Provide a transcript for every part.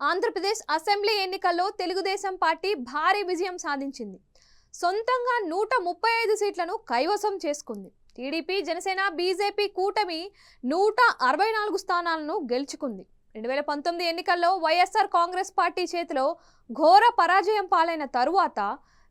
Andhra Pradesh assembly ఎన్నికల్లో Telugu Desam party భారీ విజయం సాధించింది. సొంతంగా 135 సీట్లను కైవసం చేసుకుంది. టీడీపీ, జనసేన, బీజేపీ కూటమి 164 స్థానాలను గెలుచుకుంది. 2019 ఎన్నికల్లో వైఎస్ఆర్ కాంగ్రెస్ పార్టీ చేతిలో ఘోర పరాజయం పాలైన తరువాత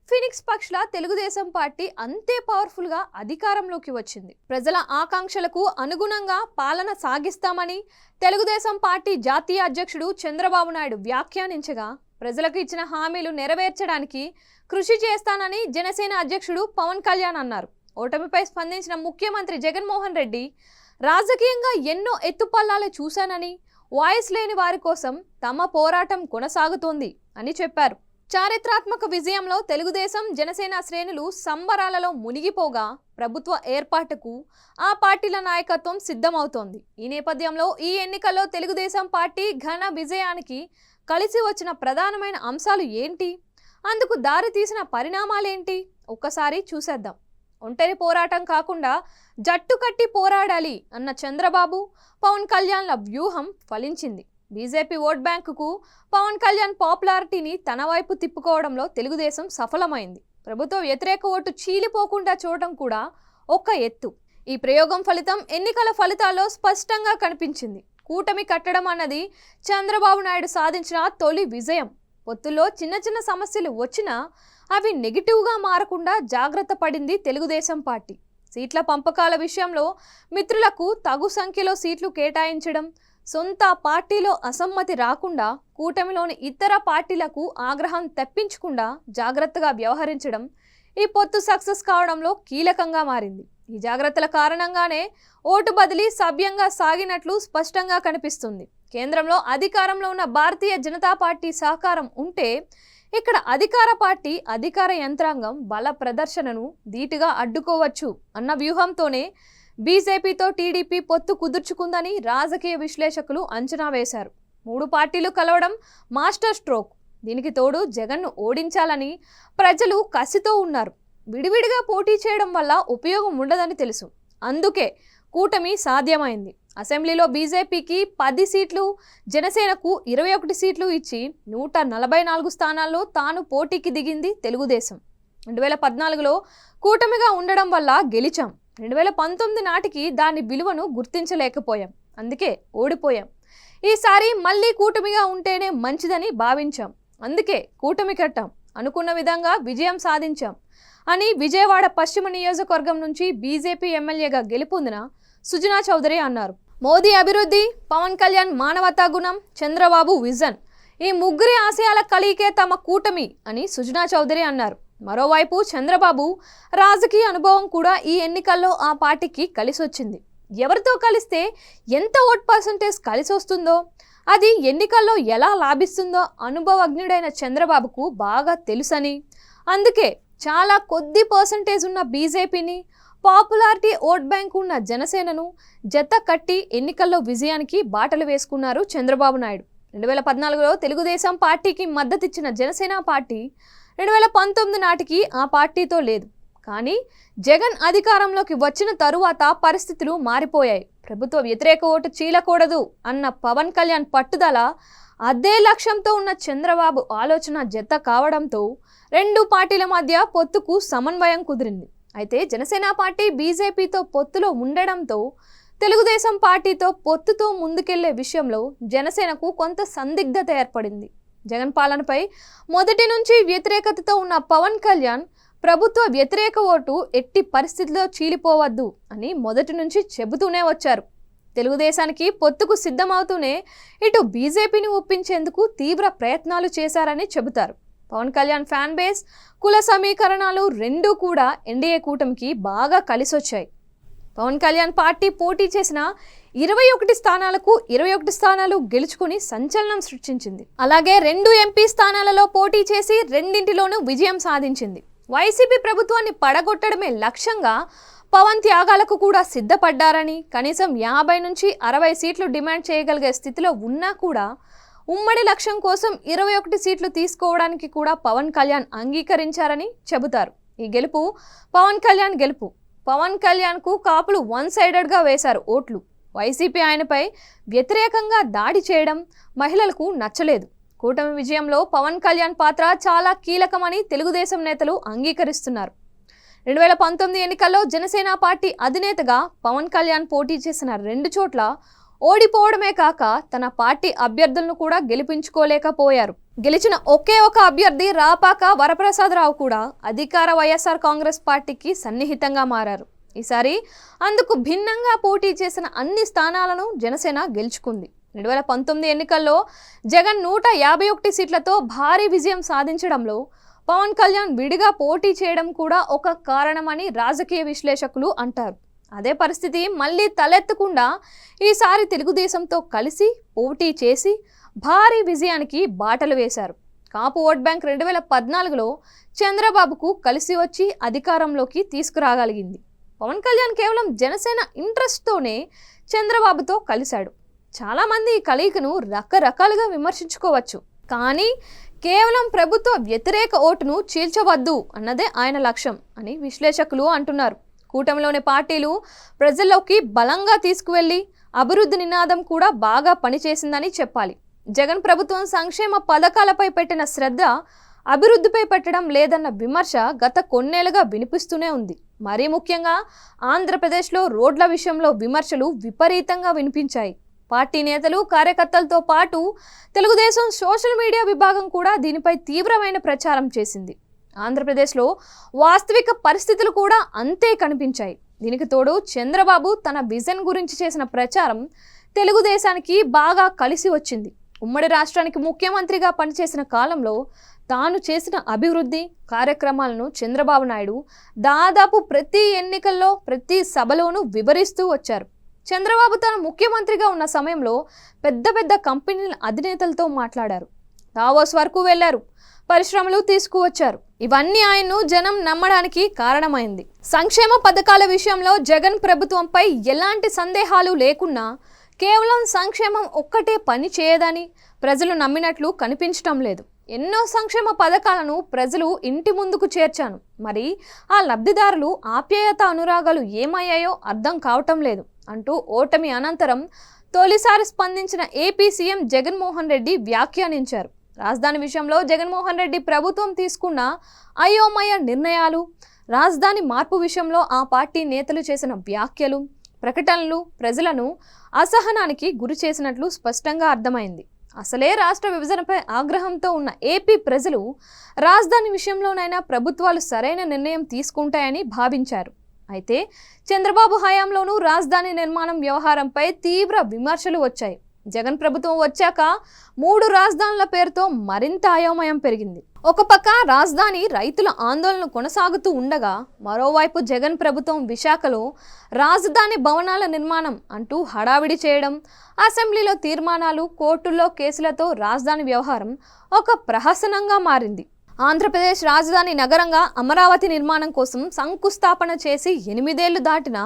ఫినిక్స్ పక్షుల తెలుగుదేశం పార్టీ అంతే పవర్ఫుల్ గా అధికారంలోకి వచ్చింది. ప్రజల ఆకాంక్షలకు అనుగుణంగా పాలన సాగిస్తామని తెలుగుదేశం పార్టీ జాతీయ అధ్యక్షుడు చంద్రబాబు నాయుడు వ్యాఖ్యానించగా, ప్రజలకు ఇచ్చిన హామీలు నెరవేర్చడానికి కృషి చేస్తానని జనసేన అధ్యక్షుడు పవన్ కళ్యాణ్ అన్నారు. ఓటమిపై స్పందించిన ముఖ్యమంత్రి జగన్మోహన్ రెడ్డి, రాజకీయంగా ఎన్నో ఎత్తుపల్లాలు చూశానని, వాయిస్ లేని వారి కోసం తమ పోరాటం కొనసాగుతోంది అని చెప్పారు. చారిత్రాత్మక విజయంలో తెలుగుదేశం, జనసేన శ్రేణులు సంబరాలలో మునిగిపోగా ప్రభుత్వ ఏర్పాటుకు ఆ పార్టీల నాయకత్వం సిద్ధమవుతోంది. ఈ నేపథ్యంలో ఈ ఎన్నికల్లో తెలుగుదేశం పార్టీ ఘన విజయానికి కలిసి వచ్చిన ప్రధానమైన అంశాలు ఏంటి, అందుకు దారి తీసిన పరిణామాలేంటి ఒక్కసారి చూసేద్దాం. ఒంటరి పోరాటం కాకుండా జట్టు కట్టి పోరాడాలి అన్న చంద్రబాబు, పవన్ కళ్యాణ్ల వ్యూహం ఫలించింది. బీజేపీ ఓట్ బ్యాంకుకు పవన్ కళ్యాణ్ పాపులారిటీని తన వైపు తిప్పుకోవడంలో తెలుగుదేశం సఫలమైంది. ప్రభుత్వ వ్యతిరేక ఓటు చీలిపోకుండా చూడటం కూడా ఒక ఎత్తు. ఈ ప్రయోగం ఫలితం ఎన్నికల ఫలితాల్లో స్పష్టంగా కనిపించింది. కూటమి కట్టడం అన్నది చంద్రబాబు నాయుడు సాధించిన తొలి విజయం. పొత్తుల్లో చిన్న చిన్న సమస్యలు వచ్చినా అవి నెగిటివ్గా మారకుండా జాగ్రత్త పడింది తెలుగుదేశం పార్టీ. సీట్ల పంపకాల విషయంలో మిత్రులకు తగు సంఖ్యలో సీట్లు కేటాయించడం, సొంత పార్టీలో అసమ్మతి రాకుండా కూటమిలోని ఇతర పార్టీలకు ఆగ్రహం తెప్పించకుండా జాగ్రత్తగా వ్యవహరించడం ఈ పొత్తు సక్సెస్ కావడంలో కీలకంగా మారింది. ఈ జాగ్రత్తల కారణంగానే ఓటు బదిలీ సవ్యంగా సాగినట్లు స్పష్టంగా కనిపిస్తుంది. కేంద్రంలో అధికారంలో ఉన్న భారతీయ జనతా పార్టీ సహకారం ఉంటే ఇక్కడ అధికార పార్టీ, అధికార యంత్రాంగం బల ప్రదర్శనను ధీటుగా అడ్డుకోవచ్చు అన్న వ్యూహంతోనే బీజేపీతో టీడీపీ పొత్తు కుదుర్చుకుందని రాజకీయ విశ్లేషకులు అంచనా వేశారు. 3 పార్టీలు కలవడం మాస్టర్ స్ట్రోక్. దీనికి తోడు జగన్ను ఓడించాలని ప్రజలు కసితో ఉన్నారు. విడివిడిగా పోటీ చేయడం వల్ల ఉపయోగం ఉండదని తెలుసు. అందుకే కూటమి సాధ్యమైంది. అసెంబ్లీలో బీజేపీకి 10 సీట్లు, జనసేనకు 21 సీట్లు ఇచ్చి 144 స్థానాల్లో తాను పోటీకి దిగింది తెలుగుదేశం. 2014లో కూటమిగా ఉండడం వల్ల గెలిచాం. 2019 నాటికి దాని విలువను గుర్తించలేకపోయాం, అందుకే ఓడిపోయాం. ఈసారి మళ్ళీ కూటమిగా ఉంటేనే మంచిదని భావించాం, అందుకే కూటమి కట్టాం. అనుకున్న విధంగా విజయం సాధించాం అని విజయవాడ పశ్చిమ నియోజకవర్గం నుంచి బీజేపీ ఎమ్మెల్యేగా గెలుపొందిన సుజనా చౌదరి అన్నారు. మోదీ అభివృద్ధి, పవన్ కళ్యాణ్ మానవతా గుణం, చంద్రబాబు విజన్, ఈ ముగ్గురి ఆశయాల కలియికే తమ కూటమి అని సుజనా చౌదరి అన్నారు. మరోవైపు చంద్రబాబు రాజకీయ అనుభవం కూడా ఈ ఎన్నికల్లో ఆ పార్టీకి కలిసొచ్చింది. ఎవరితో కలిస్తే ఎంత ఓట్ పర్సంటేజ్ కలిసి వస్తుందో, అది ఎన్నికల్లో ఎలా లాభిస్తుందో అనుభవజ్ఞుడైన చంద్రబాబుకు బాగా తెలుసని, అందుకే చాలా కొద్ది పర్సంటేజ్ ఉన్న బీజేపీని, పాపులారిటీ ఓట్ బ్యాంక్ ఉన్న జనసేనను జత కట్టి ఎన్నికల్లో విజయానికి బాటలు వేసుకున్నారు చంద్రబాబు నాయుడు. 2014లో తెలుగుదేశం పార్టీకి మద్దతిచ్చిన జనసేన పార్టీ 2019 నాటికి ఆ పార్టీతో లేదు. కానీ జగన్ అధికారంలోకి వచ్చిన తరువాత పరిస్థితులు మారిపోయాయి. ప్రభుత్వ వ్యతిరేక ఓటు చీలకూడదు అన్న పవన్ కళ్యాణ్ పట్టుదల, అదే లక్ష్యంతో ఉన్న చంద్రబాబు ఆలోచన జత కావడంతో 2 పార్టీల మధ్య పొత్తుకు సమన్వయం కుదిరింది. అయితే జనసేన పార్టీ బీజేపీతో పొత్తులో ఉండడంతో తెలుగుదేశం పార్టీతో పొత్తుతో ముందుకెళ్లే విషయంలో జనసేనకు కొంత సందిగ్ధత ఏర్పడింది. జగన్ పాలనపై మొదటి నుంచి వ్యతిరేకతతో ఉన్న పవన్ కళ్యాణ్ ప్రభుత్వ వ్యతిరేక ఓటు ఎట్టి పరిస్థితిలో చీలిపోవద్దు అని మొదటి నుంచి చెబుతూనే వచ్చారు. తెలుగుదేశానికి పొత్తుకు సిద్ధమవుతూనే ఇటు బీజేపీని ఒప్పించేందుకు తీవ్ర ప్రయత్నాలు చేశారని చెబుతారు. పవన్ కళ్యాణ్ ఫ్యాన్ బేస్, కుల సమీకరణాలు రెండూ కూడా ఎన్డీఏ కూటమికి బాగా కలిసొచ్చాయి. పవన్ కళ్యాణ్ పార్టీ పోటీ చేసిన 21 స్థానాలకు 21 స్థానాలు గెలుచుకుని సంచలనం సృష్టించింది. అలాగే 2 ఎంపీ స్థానాలలో పోటీ చేసి రెండింటిలోనూ విజయం సాధించింది. వైసీపీ ప్రభుత్వాన్ని పడగొట్టడమే లక్ష్యంగా పవన్ త్యాగాలకు కూడా సిద్ధపడ్డారని, కనీసం 50 నుంచి 60 సీట్లు డిమాండ్ చేయగలిగే స్థితిలో ఉన్నా కూడా ఉమ్మడి లక్ష్యం కోసం 21 సీట్లు తీసుకోవడానికి కూడా పవన్ కళ్యాణ్ అంగీకరించారని చెబుతారు. ఈ గెలుపు పవన్ కళ్యాణ్ గెలుపు. పవన్ కళ్యాణ్కు కాపులు 1 సైడెడ్గా వేశారు ఓట్లు. వైసీపీ ఆయనపై వ్యతిరేకంగా దాడి చేయడం మహిళలకు నచ్చలేదు. కూటమి విజయంలో పవన్ కళ్యాణ్ పాత్ర చాలా కీలకమని తెలుగుదేశం నేతలు అంగీకరిస్తున్నారు. 2019 ఎన్నికల్లో జనసేన పార్టీ అధినేతగా పవన్ కళ్యాణ్ పోటీ చేసిన 2 చోట్ల ఓడిపోవడమే కాక తన పార్టీ అభ్యర్థులను కూడా గెలిపించుకోలేకపోయారు. గెలిచిన ఒకే ఒక అభ్యర్థి రాపాక వరప్రసాదరావు కూడా అధికార వైఎస్ఆర్ కాంగ్రెస్ పార్టీకి సన్నిహితంగా మారారు. ఈసారి అందుకు భిన్నంగా పోటీ చేసిన అన్ని స్థానాలను జనసేన గెలుచుకుంది. 2019 ఎన్నికల్లో జగన్ 151 సీట్లతో భారీ విజయం సాధించడంలో పవన్ కళ్యాణ్ విడిగా పోటీ చేయడం కూడా ఒక కారణమని రాజకీయ విశ్లేషకులు అంటారు. అదే పరిస్థితి మళ్ళీ తలెత్తకుండా ఈసారి తెలుగుదేశంతో కలిసి పోటీ చేసి భారీ విజయానికి బాటలు వేశారు. కాపు ఓట్ బ్యాంక్ 2014లో చంద్రబాబుకు కలిసి వచ్చి అధికారంలోకి తీసుకురాగలిగింది. పవన్ కళ్యాణ్ కేవలం జనసేన ఇంట్రెస్ట్తోనే చంద్రబాబుతో కలిశాడు. చాలామంది ఈ కలయికను రకరకాలుగా విమర్శించుకోవచ్చు, కానీ కేవలం ప్రభుత్వ వ్యతిరేక ఓటును చీల్చవద్దు అన్నదే ఆయన లక్ష్యం అని విశ్లేషకులు అంటున్నారు. కూటమిలోని పార్టీలు ప్రజల్లోకి బలంగా తీసుకువెళ్లి అభివృద్ధి నినాదం కూడా బాగా పనిచేసిందని చెప్పాలి. జగన్ ప్రభుత్వం సంక్షేమ పథకాలపై పెట్టిన శ్రద్ధ అభివృద్ధిపై పెట్టడం లేదన్న విమర్శ గత కొన్నేళ్లుగా వినిపిస్తూనే ఉంది. మరీ ముఖ్యంగా ఆంధ్రప్రదేశ్లో రోడ్ల విషయంలో విమర్శలు విపరీతంగా వినిపించాయి. పార్టీ నేతలు, కార్యకర్తలతో పాటు తెలుగుదేశం సోషల్ మీడియా విభాగం కూడా దీనిపై తీవ్రమైన ప్రచారం చేసింది. ఆంధ్రప్రదేశ్లో వాస్తవిక పరిస్థితులు కూడా అంతే కనిపించాయి. దీనికి తోడు చంద్రబాబు తన విజన్ గురించి చేసిన ప్రచారం తెలుగుదేశానికి బాగా కలిసి వచ్చింది. ఉమ్మడి రాష్ట్రానికి ముఖ్యమంత్రిగా పనిచేసిన కాలంలో తాను చేసిన అభివృద్ధి కార్యక్రమాలను చంద్రబాబు నాయుడు దాదాపు ప్రతి ఎన్నికల్లో ప్రతి సభలోనూ వివరిస్తూ వచ్చారు. చంద్రబాబు తాను ముఖ్యమంత్రిగా ఉన్న సమయంలో పెద్ద పెద్ద కంపెనీల అధినేతలతో మాట్లాడారు, దావోస్ వరకు వెళ్లారు, పరిశ్రమలు తీసుకువచ్చారు. ఇవన్నీ ఆయన్ను జనం నమ్మడానికి కారణమైంది. సంక్షేమ పథకాల విషయంలో జగన్ ప్రభుత్వంపై ఎలాంటి సందేహాలు లేకున్నా కేవలం సంక్షేమం ఒక్కటే పని చేయదని ప్రజలు నమ్మినట్లు కనిపించటం లేదు. ఎన్నో సంక్షేమ పథకాలను ప్రజలు ఇంటి ముందుకు చేర్చాను, మరి ఆ లబ్ధిదారులు ఆప్యాయత అనురాగాలు ఏమయ్యాయో అర్థం కావటం లేదు అంటూ ఓటమి అనంతరం తొలిసారి స్పందించిన ఏపీ సీఎం జగన్మోహన్ రెడ్డి వ్యాఖ్యానించారు. రాజధాని విషయంలో జగన్మోహన్ రెడ్డి ప్రభుత్వం తీసుకున్న అయోమయ నిర్ణయాలు, రాజధాని మార్పు విషయంలో ఆ పార్టీ నేతలు చేసిన వ్యాఖ్యలు, ప్రకటనలు ప్రజలను అసహనానికి గురి చేసినట్లు స్పష్టంగా అర్థమైంది. అసలే రాష్ట్ర విభజనపై ఆగ్రహంతో ఉన్న ఏపీ ప్రజలు రాజధాని విషయంలోనైనా ప్రభుత్వాలు సరైన నిర్ణయం తీసుకుంటాయని భావించారు. అయితే చంద్రబాబు హయాంలోనూ రాజధాని నిర్మాణం వ్యవహారంపై తీవ్ర విమర్శలు వచ్చాయి. జగన్ ప్రభుత్వం వచ్చాక 3 రాజధానుల పేరుతో మరింత అయోమయం పెరిగింది. ఒక పక్క రాజధాని రైతుల ఆందోళన కొనసాగుతూ ఉండగా, మరోవైపు జగన్ ప్రభుత్వం విశాఖలో రాజధాని భవనాల నిర్మాణం అంటూ హడావిడి చేయడం, అసెంబ్లీలో తీర్మానాలు, కోర్టుల్లో కేసులతో రాజధాని వ్యవహారం ఒక ప్రహసనంగా మారింది. ఆంధ్రప్రదేశ్ రాజధాని నగరంగా అమరావతి నిర్మాణం కోసం శంకుస్థాపన చేసి 8 ఏళ్లు దాటినా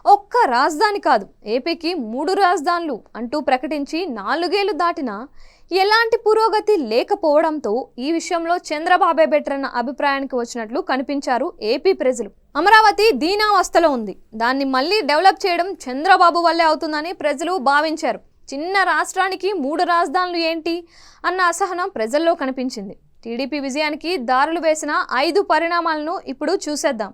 ఒక్క రాజధాని కాదు, ఏపీకి 3 రాజధానులు అంటూ ప్రకటించి 4 ఏళ్లు దాటినా ఎలాంటి పురోగతి లేకపోవడంతో ఈ విషయంలో చంద్రబాబే బెటర్ అన్న అభిప్రాయానికి వచ్చినట్లు కనిపించారు ఏపీ ప్రజలు. అమరావతి దీనావస్థలో ఉంది, దాన్ని మళ్ళీ డెవలప్ చేయడం చంద్రబాబు వల్లే అవుతుందని ప్రజలు భావించారు. చిన్న రాష్ట్రానికి 3 రాజధానులు ఏంటి అన్న అసహనం ప్రజల్లో కనిపించింది. టీడీపీ విజయానికి దారులు వేసిన 5 పరిణామాలను ఇప్పుడు చూసేద్దాం.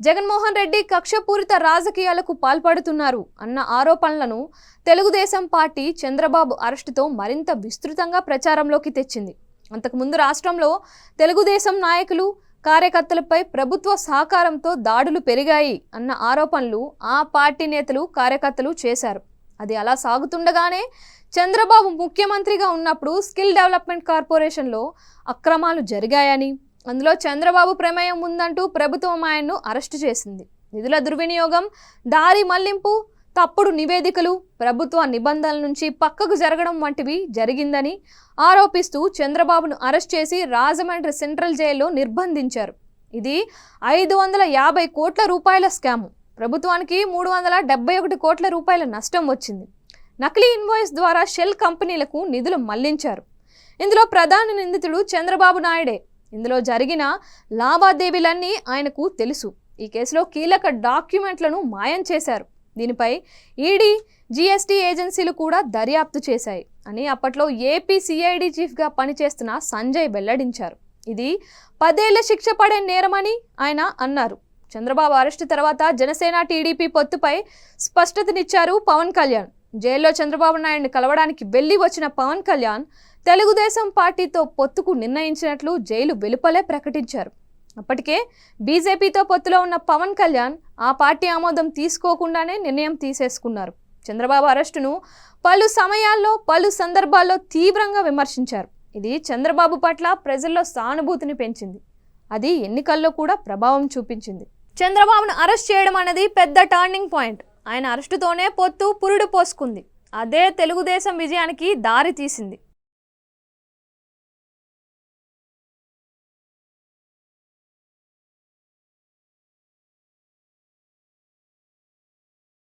జగన్మోహన్ రెడ్డి కక్షపూరిత రాజకీయాలకు పాల్పడుతున్నారు అన్న ఆరోపణలను తెలుగుదేశం పార్టీ చంద్రబాబు అరెస్టుతో మరింత విస్తృతంగా ప్రచారంలోకి తెచ్చింది. అంతకుముందు రాష్ట్రంలో తెలుగుదేశం నాయకులు, కార్యకర్తలపై ప్రభుత్వ సహకారంతో దాడులు పెరిగాయి అన్న ఆరోపణలు ఆ పార్టీ నేతలు, కార్యకర్తలు చేశారు. అది అలా సాగుతుండగానే చంద్రబాబు ముఖ్యమంత్రిగా ఉన్నప్పుడు స్కిల్ డెవలప్మెంట్ కార్పొరేషన్లో అక్రమాలు జరిగాయని, అందులో చంద్రబాబు ప్రమేయం ఉందంటూ ప్రభుత్వం ఆయన్ను అరెస్టు చేసింది. నిధుల దుర్వినియోగం, దారి మళ్లింపు, తప్పుడు నివేదికలు, ప్రభుత్వ నిబంధనల నుంచి పక్కకు జరగడం వంటివి జరిగిందని ఆరోపిస్తూ చంద్రబాబును అరెస్ట్ చేసి రాజమండ్రి సెంట్రల్ జైల్లో నిర్బంధించారు. ఇది 550 కోట్ల రూపాయల స్కాము. ప్రభుత్వానికి 371 కోట్ల రూపాయల నష్టం వచ్చింది. నకిలీ ఇన్వాయిస్ ద్వారా షెల్ కంపెనీలకు నిధులు మళ్లించారు. ఇందులో ప్రధాన నిందితుడు చంద్రబాబు నాయుడే. ఇందులో జరిగిన లావాదేవీలన్నీ ఆయనకు తెలుసు. ఈ కేసులో కీలక డాక్యుమెంట్లను మాయం చేశారు. దీనిపై ఈడీ, జీఎస్టీ ఏజెన్సీలు కూడా దర్యాప్తు చేశాయి. అని అప్పట్లో ఏపీ సిఐడి చీఫ్గా పనిచేస్తున్న సంజయ్ వెల్లడించారు. ఇది 10 ఏళ్ల శిక్ష పడే నేరమని ఆయన అన్నారు. చంద్రబాబు అరెస్టు తర్వాత జనసేన టీడీపీ పొత్తుపై స్పష్టతనిచ్చారు పవన్ కళ్యాణ్. జైల్లో చంద్రబాబు నాయుడిని కలవడానికి వెళ్లి వచ్చిన పవన్ కళ్యాణ్ తెలుగుదేశం పార్టీతో పొత్తుకు నిర్ణయించినట్లు జైలు వెలుపలే ప్రకటించారు. అప్పటికే బీజేపీతో పొత్తులో ఉన్న పవన్ కళ్యాణ్ ఆ పార్టీ ఆమోదం తీసుకోకుండానే నిర్ణయం తీసేసుకున్నారు. చంద్రబాబు అరెస్టును పలు సమయాల్లో పలు సందర్భాల్లో తీవ్రంగా విమర్శించారు. ఇది చంద్రబాబు పట్ల ప్రజల్లో సానుభూతిని పెంచింది. అది ఎన్నికల్లో కూడా ప్రభావం చూపించింది. చంద్రబాబును అరెస్ట్ చేయడం అనేది పెద్ద టర్నింగ్ పాయింట్. ఆయన అరెస్టుతోనే పొత్తు పురుడు పోసుకుంది. అదే తెలుగుదేశం విజయానికి దారి తీసింది.